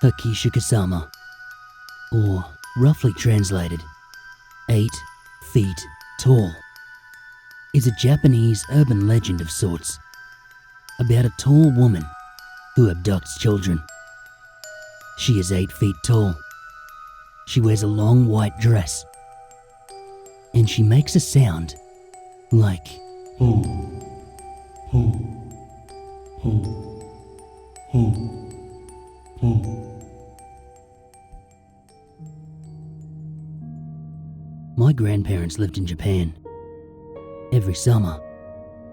Hachishakusama, or roughly translated, 8 feet tall, is a Japanese urban legend of sorts about a tall woman who abducts children. She is 8 feet tall. She wears a long white dress, and she makes a sound like hoo, hoo, hoo, hoo, hoo. My grandparents lived in Japan. Every summer,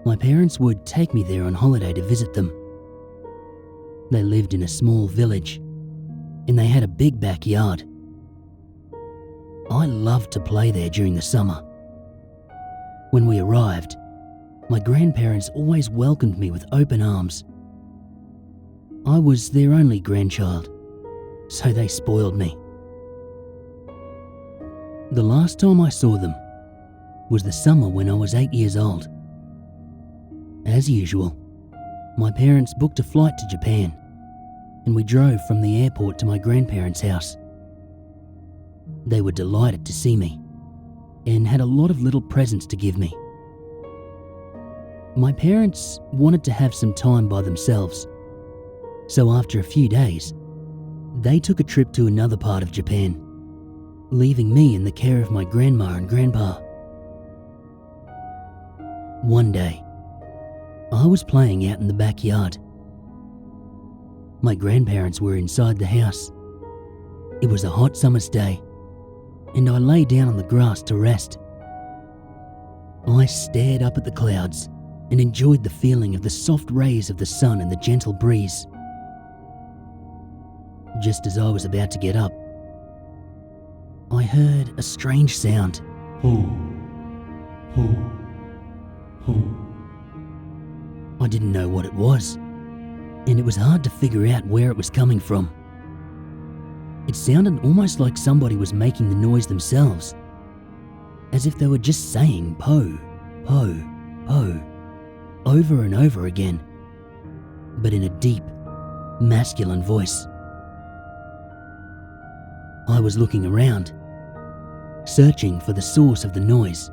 my parents would take me there on holiday to visit them. They lived in a small village, and they had a big backyard. I loved to play there during the summer. When we arrived, my grandparents always welcomed me with open arms. I was their only grandchild, so they spoiled me. The last time I saw them was the summer when I was 8 years old. As usual, my parents booked a flight to Japan, and we drove from the airport to my grandparents' house. They were delighted to see me and had a lot of little presents to give me. My parents wanted to have some time by themselves, so after a few days, they took a trip to another part of Japan, leaving me in the care of my grandma and grandpa. One day, I was playing out in the backyard. My grandparents were inside the house. It was a hot summer's day, and I lay down on the grass to rest. I stared up at the clouds and enjoyed the feeling of the soft rays of the sun and the gentle breeze. Just as I was about to get up, I heard a strange sound. Hoo, hoo, hoo. I didn't know what it was, and it was hard to figure out where it was coming from. It sounded almost like somebody was making the noise themselves, as if they were just saying po, po, po, over and over again, but in a deep, masculine voice. I was looking around, searching for the source of the noise,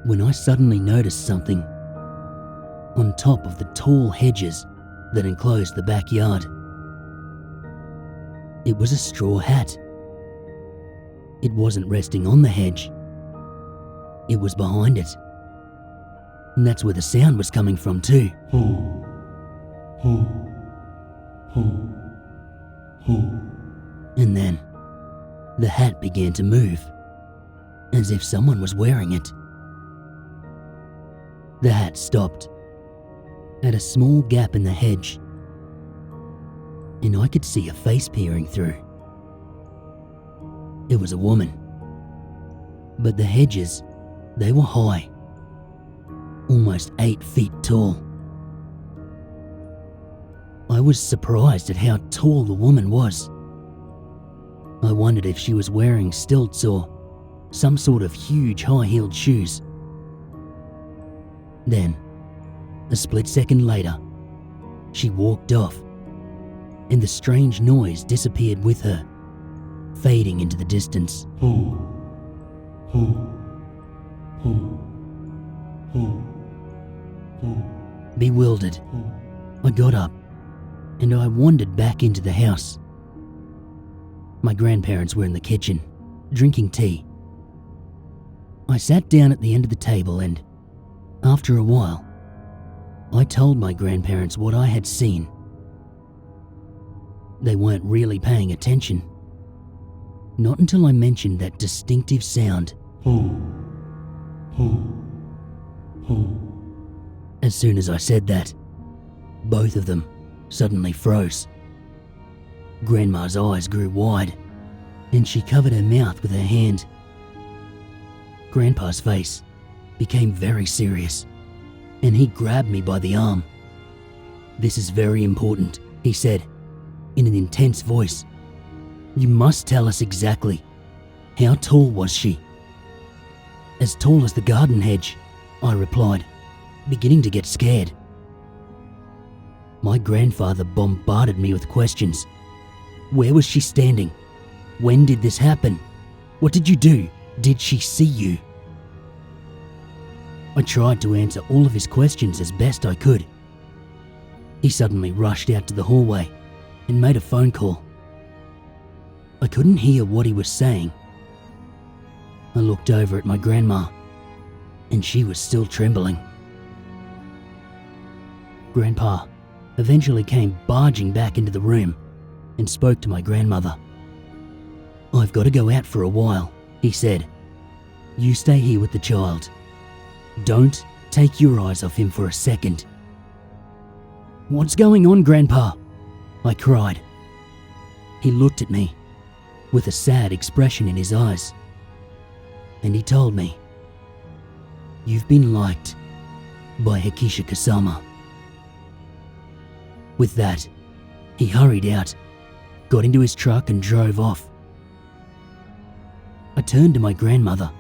when I suddenly noticed something on top of the tall hedges that enclosed the backyard. It was a straw hat. It wasn't resting on the hedge. It was behind it. And that's where the sound was coming from too. Hoo, hoo, hoo, hoo. And then, the hat began to move, as if someone was wearing it. The hat stopped at a small gap in the hedge, and I could see a face peering through. It was a woman, but the hedges, they were high, almost 8 feet tall. I was surprised at how tall the woman was. I wondered if she was wearing stilts or some sort of huge high-heeled shoes. Then, a split second later, she walked off, and the strange noise disappeared with her, fading into the distance. Hoo, hoo, hoo, hoo, hoo. Bewildered, I got up, and I wandered back into the house. My grandparents were in the kitchen, drinking tea. I sat down at the end of the table and, after a while, I told my grandparents what I had seen. They weren't really paying attention. Not until I mentioned that distinctive sound. Hoo, hoo, hoo. As soon as I said that, both of them suddenly froze. Grandma's eyes grew wide, and she covered her mouth with her hand. Grandpa's face became very serious, and he grabbed me by the arm. "This is very important," he said, in an intense voice. "You must tell us exactly. How tall was she?" "As tall as the garden hedge," I replied, beginning to get scared. My grandfather bombarded me with questions, Where was she standing? When did this happen? What did you do? Did she see you? I tried to answer all of his questions as best I could. He suddenly rushed out to the hallway and made a phone call. I couldn't hear what he was saying. I looked over at my grandma, and she was still trembling. Grandpa eventually came barging back into the room and spoke to my grandmother. "I've got to go out for a while," he said. "You stay here with the child. Don't take your eyes off him for a second." "What's going on, Grandpa?" I cried. He looked at me with a sad expression in his eyes, and he told me, "You've been liked by Hachishakusama." With that, he hurried out, got into his truck and drove off. I turned to my grandmother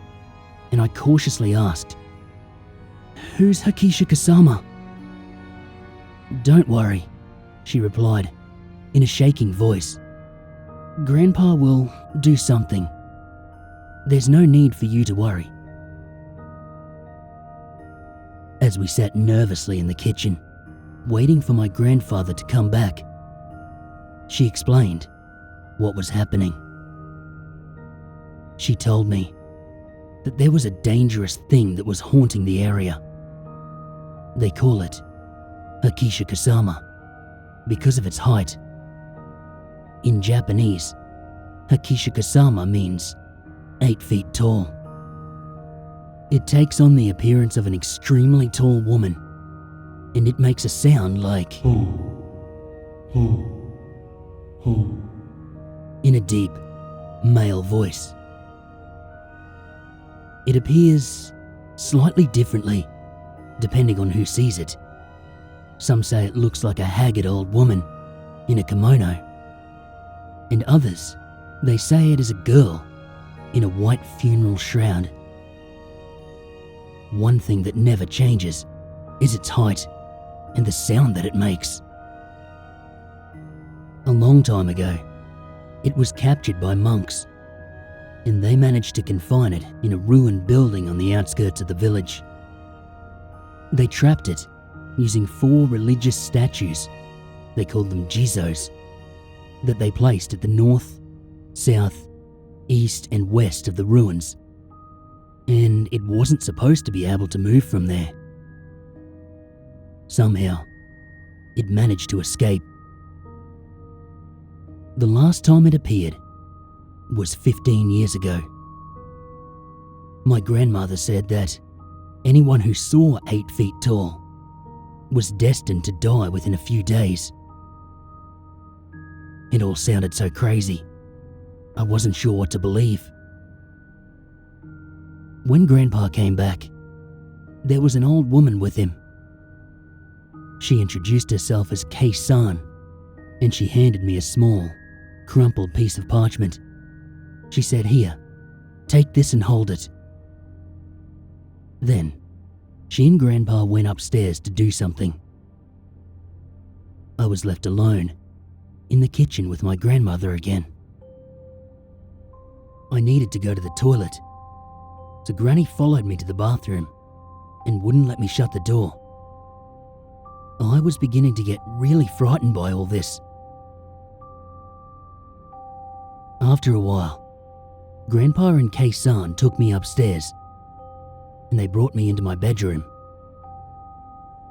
and I cautiously asked, "Who's Hachishakusama?" "Don't worry," she replied in a shaking voice. "Grandpa will do something. There's no need for you to worry." As we sat nervously in the kitchen, waiting for my grandfather to come back, she explained what was happening. She told me that there was a dangerous thing that was haunting the area. They call it Hachishakusama because of its height. In Japanese, Hachishakusama means 8 feet tall. It takes on the appearance of an extremely tall woman, and it makes a sound like in a deep male voice. It appears slightly differently depending on who sees it. Some say it looks like a haggard old woman in a kimono, and others, they say it is a girl in a white funeral shroud. One thing that never changes is its height and the sound that it makes. A long time ago, it was captured by monks, and they managed to confine it in a ruined building on the outskirts of the village. They trapped it using 4 religious statues, they called them jizos, that they placed at the north, south, east and west of the ruins, and it wasn't supposed to be able to move from there. Somehow, it managed to escape. The last time it appeared was 15 years ago. My grandmother said that anyone who saw 8 feet tall was destined to die within a few days. It all sounded so crazy, I wasn't sure what to believe. When Grandpa came back, there was an old woman with him. She introduced herself as Kei-san, and she handed me a small, crumpled piece of parchment. She said, "Here, take this and hold it." Then, she and Grandpa went upstairs to do something. I was left alone in the kitchen with my grandmother again. I needed to go to the toilet, so Granny followed me to the bathroom and wouldn't let me shut the door. I was beginning to get really frightened by all this. After a while, Grandpa and Kei-san took me upstairs, and they brought me into my bedroom.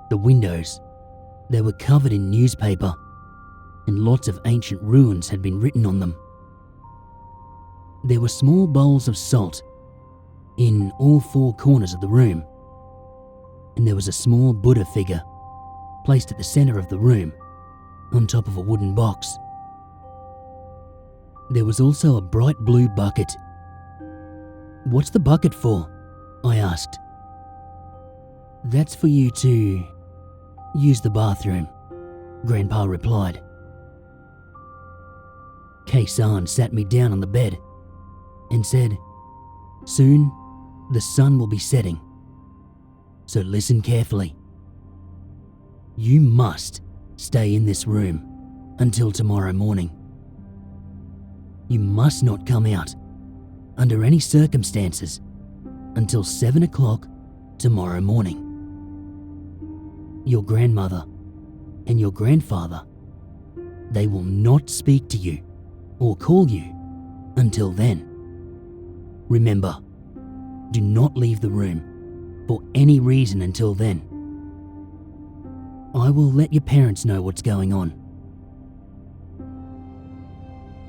The windows, they were covered in newspaper, and lots of ancient runes had been written on them. There were small bowls of salt in all 4 corners of the room, and there was a small Buddha figure placed at the center of the room on top of a wooden box. There was also a bright blue bucket. "What's the bucket for?" I asked. "That's for you to use the bathroom," Grandpa replied. Kei-san sat me down on the bed and said, "Soon the sun will be setting, so listen carefully. You must stay in this room until tomorrow morning. You must not come out, under any circumstances, until 7 o'clock tomorrow morning. Your grandmother and your grandfather, they will not speak to you or call you until then. Remember, do not leave the room for any reason until then. I will let your parents know what's going on.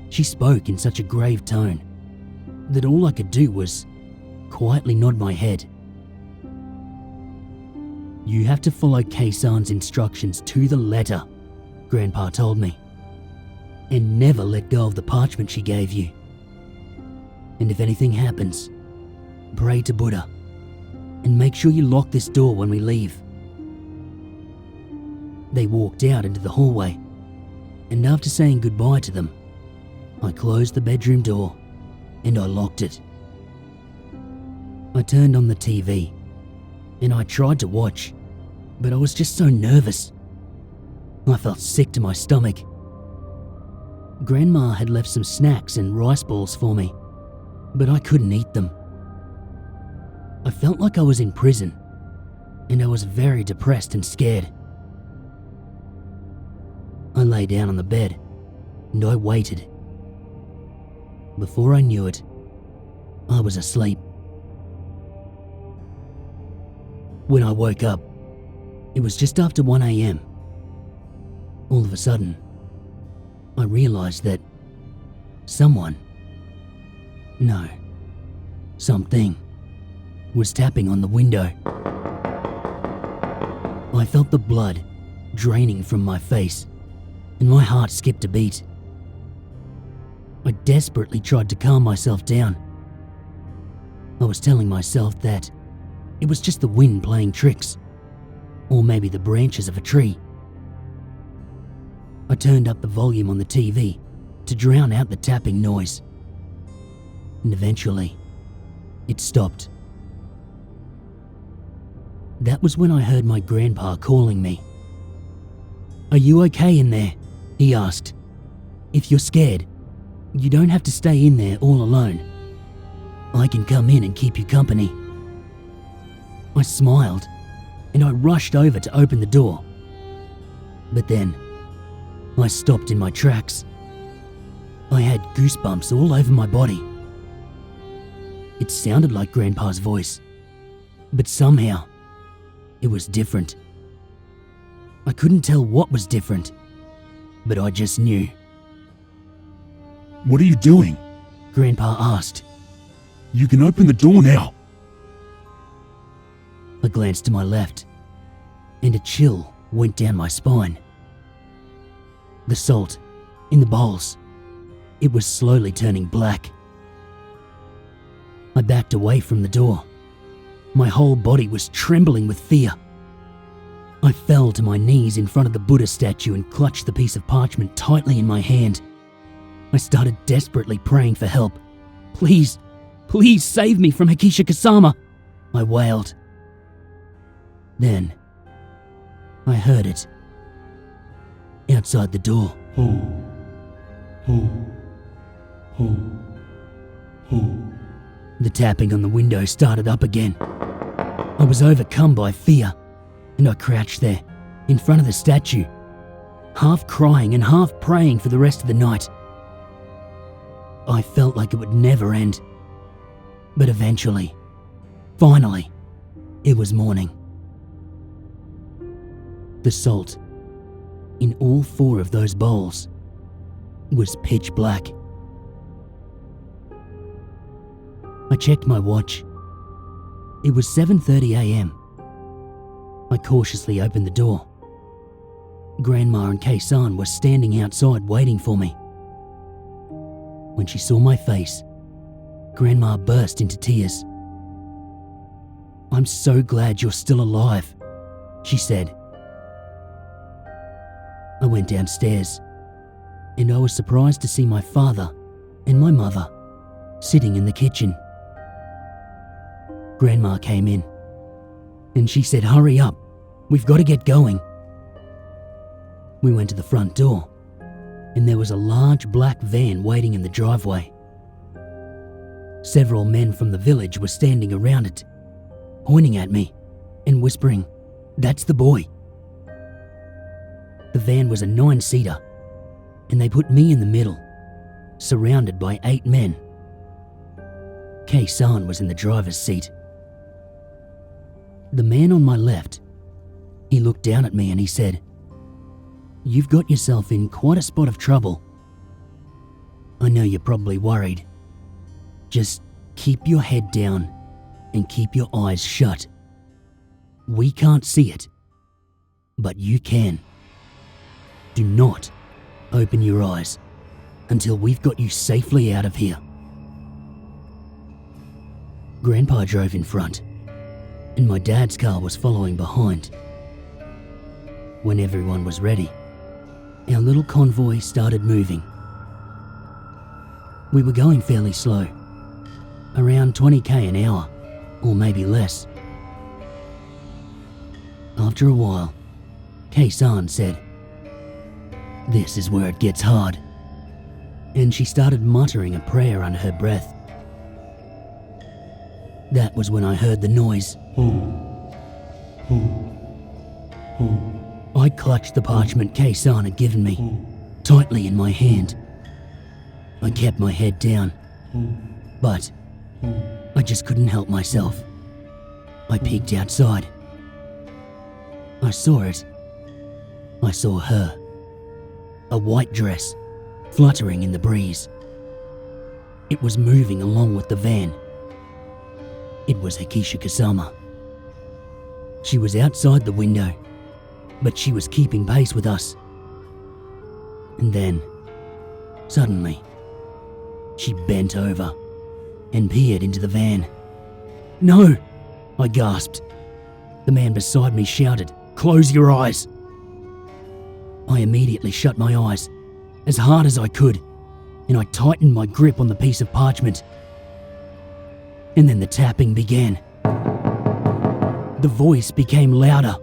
She spoke in such a grave tone that all I could do was quietly nod my head. You have to follow Kei-san's instructions to the letter, Grandpa told me, and never let go of the parchment she gave you. And if anything happens, pray to Buddha and make sure you lock this door when we leave. They walked out into the hallway, and after saying goodbye to them, I closed the bedroom door and I locked it. I turned on the TV and I tried to watch, but I was just so nervous. I felt sick to my stomach. Grandma had left some snacks and rice balls for me, but I couldn't eat them. I felt like I was in prison, and I was very depressed and scared. I lay down on the bed and I waited. Before I knew it, I was asleep. When I woke up, it was just after 1 a.m. All of a sudden, I realized that something was tapping on the window. I felt the blood draining from my face, and my heart skipped a beat. I desperately tried to calm myself down. I was telling myself that it was just the wind playing tricks, or maybe the branches of a tree. I turned up the volume on the TV to drown out the tapping noise, and eventually, it stopped. That was when I heard my grandpa calling me. "Are you okay in there?" he asked. "If you're scared, you don't have to stay in there all alone. I can come in and keep you company." I smiled and I rushed over to open the door. But then, I stopped in my tracks. I had goosebumps all over my body. It sounded like Grandpa's voice, but somehow, it was different. I couldn't tell what was different, but I just knew. "What are you doing?" Grandpa asked. "You can open the door now." I glanced to my left, and a chill went down my spine. The salt in the bowls, it was slowly turning black. I backed away from the door. My whole body was trembling with fear. I fell to my knees in front of the Buddha statue and clutched the piece of parchment tightly in my hand. I started desperately praying for help. Please save me from Hachishakusama," I wailed. Then, I heard it. Outside the door. Ho, ho, ho, ho. The tapping on the window started up again. I was overcome by fear, and I crouched there, in front of the statue, half crying and half praying for the rest of the night. I felt like it would never end. But eventually, finally, it was morning. The salt in all 4 of those bowls was pitch black. I checked my watch. It was 7:30 a.m. I cautiously opened the door. Grandma and Kei-san were standing outside waiting for me. When she saw my face, Grandma burst into tears. "I'm so glad you're still alive," she said. I went downstairs, and I was surprised to see my father and my mother sitting in the kitchen. Grandma came in, and she said, "Hurry up, we've got to get going." We went to the front door, and there was a large black van waiting in the driveway. Several men from the village were standing around it, pointing at me and whispering, "That's the boy." The van was a 9-seater, and they put me in the middle, surrounded by 8 men. Kei-san was in the driver's seat. The man on my left, he looked down at me and he said, "You've got yourself in quite a spot of trouble. I know you're probably worried. Just keep your head down and keep your eyes shut. We can't see it, but you can. Do not open your eyes until we've got you safely out of here." Grandpa drove in front, and my dad's car was following behind. When everyone was ready, our little convoy started moving. We were going fairly slow, around 20k an hour, or maybe less. After a while, Kei-san said, "This is where it gets hard," and she started muttering a prayer under her breath. That was when I heard the noise. I clutched the parchment Kei-san had given me tightly in my hand. I kept my head down, but I just couldn't help myself. I peeked outside. I saw it. I saw her. A white dress, fluttering in the breeze. It was moving along with the van. It was Hachishakusama. She was outside the window, but she was keeping pace with us. And then, suddenly, she bent over and peered into the van. "No!" I gasped. The man beside me shouted, "Close your eyes!" I immediately shut my eyes as hard as I could, and I tightened my grip on the piece of parchment. And then the tapping began. The voice became louder.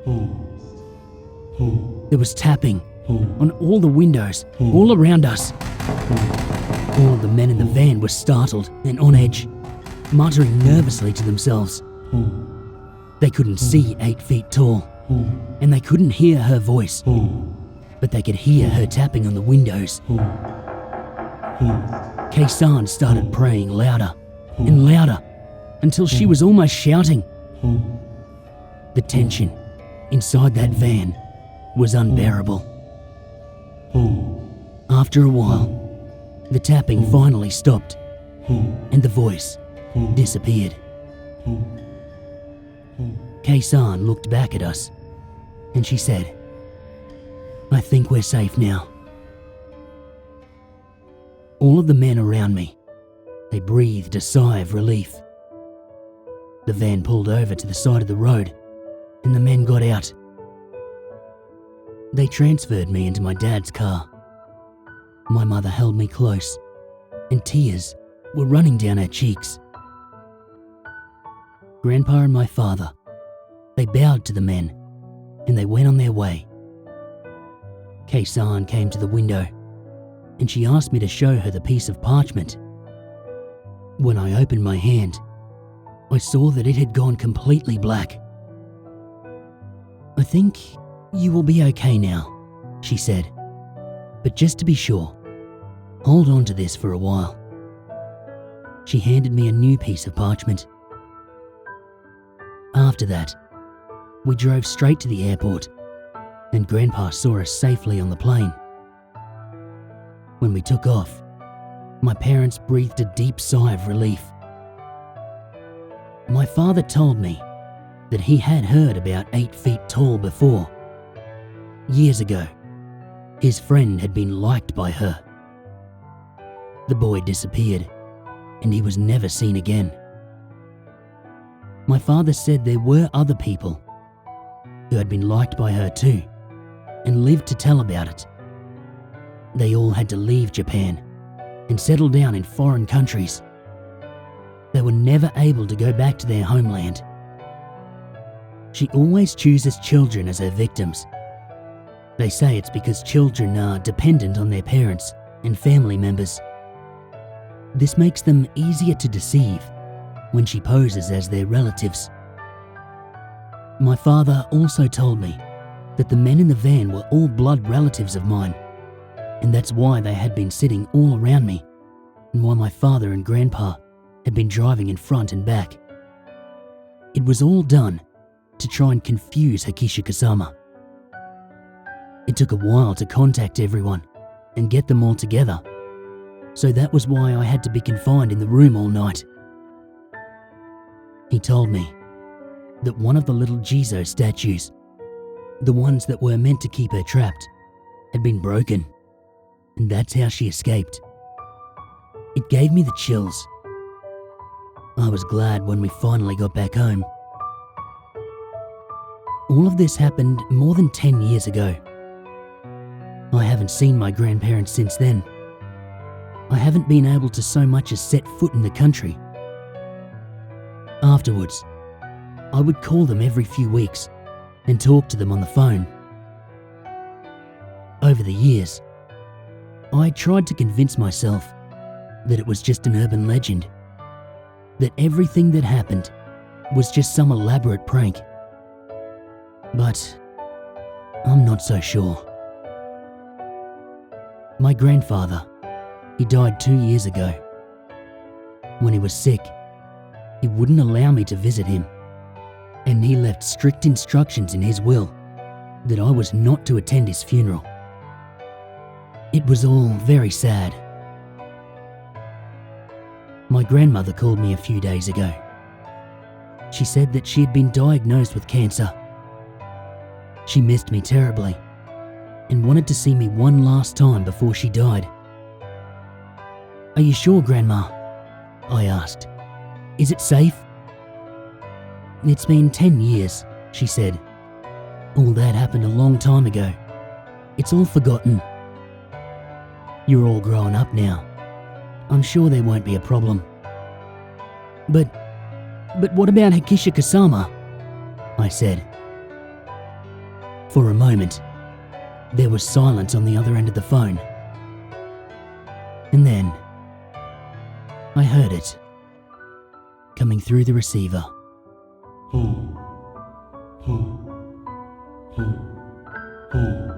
There was tapping on all the windows, all around us. All of the men in the van were startled and on edge, muttering nervously to themselves. They couldn't see 8 feet tall, and they couldn't hear her voice, but they could hear her tapping on the windows. Kei-san started praying louder and louder until she was almost shouting. The tension inside that van was unbearable. After a while, the tapping finally stopped, and the voice disappeared. Kei-san looked back at us, and she said, "I think we're safe now." All of the men around me, they breathed a sigh of relief. The van pulled over to the side of the road, and the men got out. They transferred me into my dad's car. My mother held me close, and tears were running down her cheeks. Grandpa and my father, they bowed to the men, and they went on their way. Kei-san came to the window, and she asked me to show her the piece of parchment. When I opened my hand, I saw that it had gone completely black. "I think you will be okay now," she said, "but just to be sure, hold on to this for a while." She handed me a new piece of parchment. After that, we drove straight to the airport, and Grandpa saw us safely on the plane. When we took off, my parents breathed a deep sigh of relief. My father told me that he had heard about 8 feet tall before. Years ago, his friend had been liked by her. The boy disappeared, and he was never seen again. My father said there were other people who had been liked by her too, and lived to tell about it. They all had to leave Japan and settle down in foreign countries. They were never able to go back to their homeland. She always chooses children as her victims. They say it's because children are dependent on their parents and family members. This makes them easier to deceive when she poses as their relatives. My father also told me that the men in the van were all blood relatives of mine, and that's why they had been sitting all around me, and why my father and grandpa had been driving in front and back. It was all done to try and confuse Hachishakusama. It took a while to contact everyone and get them all together, so that was why I had to be confined in the room all night. He told me that one of the little Jizo statues, the ones that were meant to keep her trapped, had been broken, and that's how she escaped. It gave me the chills. I was glad when we finally got back home. All of this happened more than 10 years ago. I haven't seen my grandparents since then. I haven't been able to so much as set foot in the country. Afterwards, I would call them every few weeks and talk to them on the phone. Over the years, I tried to convince myself that it was just an urban legend, that everything that happened was just some elaborate prank. But I'm not so sure. My grandfather, he died 2 years ago. When he was sick, he wouldn't allow me to visit him, and he left strict instructions in his will that I was not to attend his funeral. It was all very sad. My grandmother called me a few days ago. She said that she had been diagnosed with cancer. She missed me terribly and wanted to see me one last time before she died. "Are you sure, Grandma?" I asked. "Is it safe?" "It's been 10 years, she said. "All that happened a long time ago. It's all forgotten. You're all grown up now. I'm sure there won't be a problem." But what about Hachishakusama?" I said. For a moment, there was silence on the other end of the phone. And then, I heard it, coming through the receiver. Ho, ho, ho, ho.